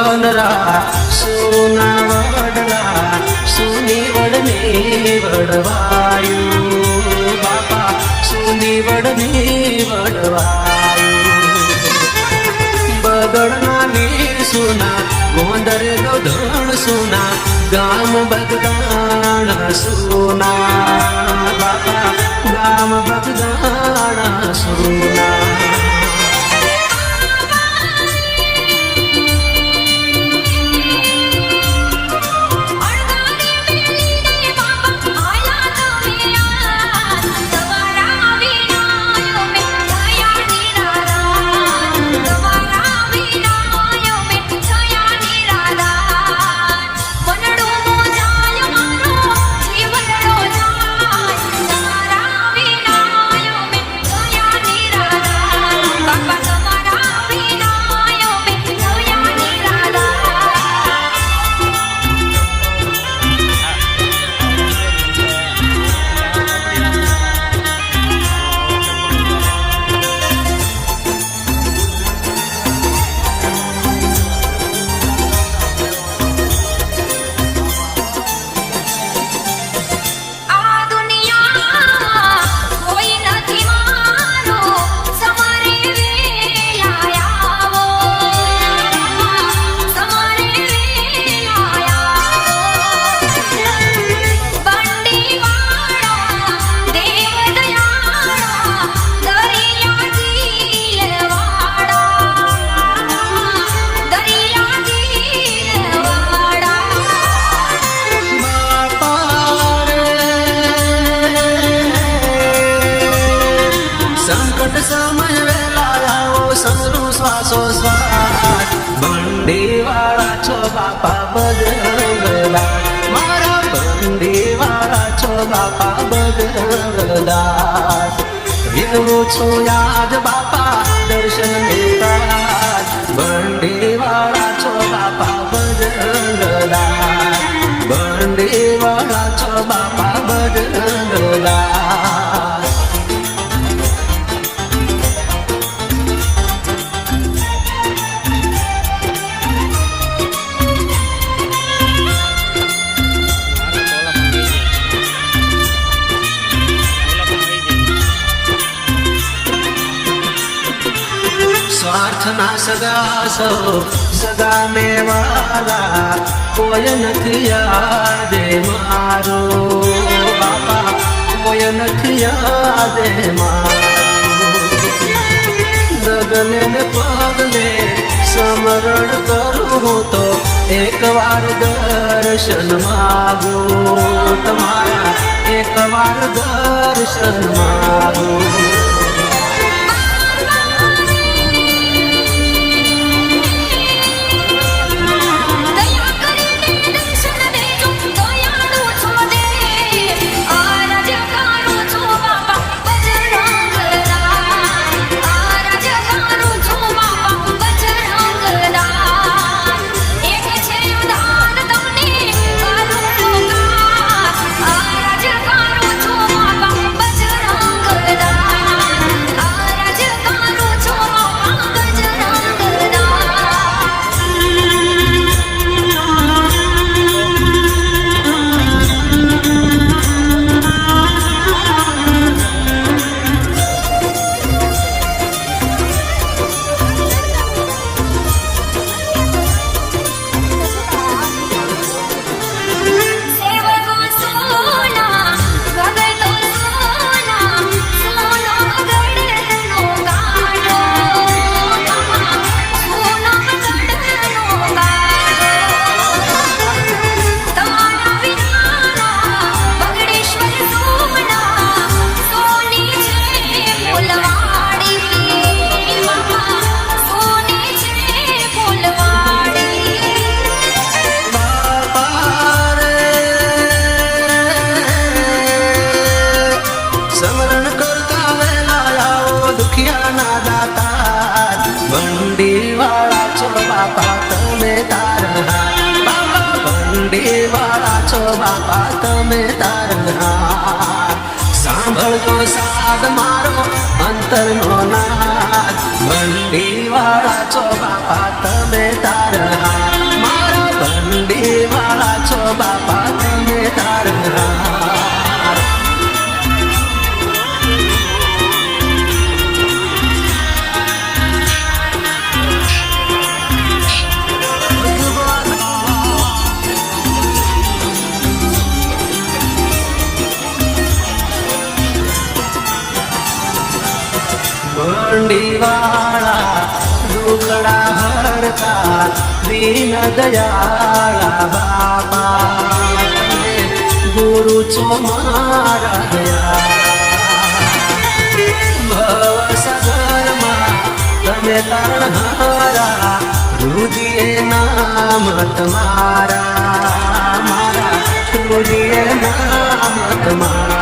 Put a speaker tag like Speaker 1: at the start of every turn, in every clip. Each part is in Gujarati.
Speaker 1: વનરા સોના વડલા સોની વડને વડવાયું બાપા સોની વડને વડવાયું બગડના ને સોના ગોંદર ગોધણ સોના ગામ બગદાણા સોના બાપા ગામ બગદાણા સોના સંકટ સમય વેલાયો સમરું શ્વાસો શ્વાસ બંડીવાળા છો બાપા બજરંગદાસ મારા બંડીવાળા છો બાપા બજરંગદાસ વિનવું છું યાદ બાપા દર્શન દેતા બંડીવાળા છો બાપા બજરંગદાસ બંડીવાળા છો બાપા બજરંગદાસ સ્વાર્થના સગા સૌ સગા મેવાલા કોઈ નથી યાદે મારો બાપા કોઈ નથી યાદે મારો ગગને ને પગને સમરણ કરું તો એકવાર દર્શન માગું તમારા એકવાર દર્શન માગું બંડીવાળા છો બાપા તમે તારા બાપા બંડીવાળા છો બાપા તમે તારા સાંભળતો સાદ મારો અંતરનો નાદ બંડીવાળા છો બાપા તમે તારા બાપા તમે તારણહાર ભંડીવાળા દુખડા હરતા દીન દયાળા બાપા ગુરુ છો મારા દયા ભવસાગરમાં તમે તારણહારા રુદિએ નામ તમારા મારા રુદિએ નામ તમારા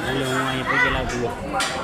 Speaker 2: Hello, mga ipo kila buo.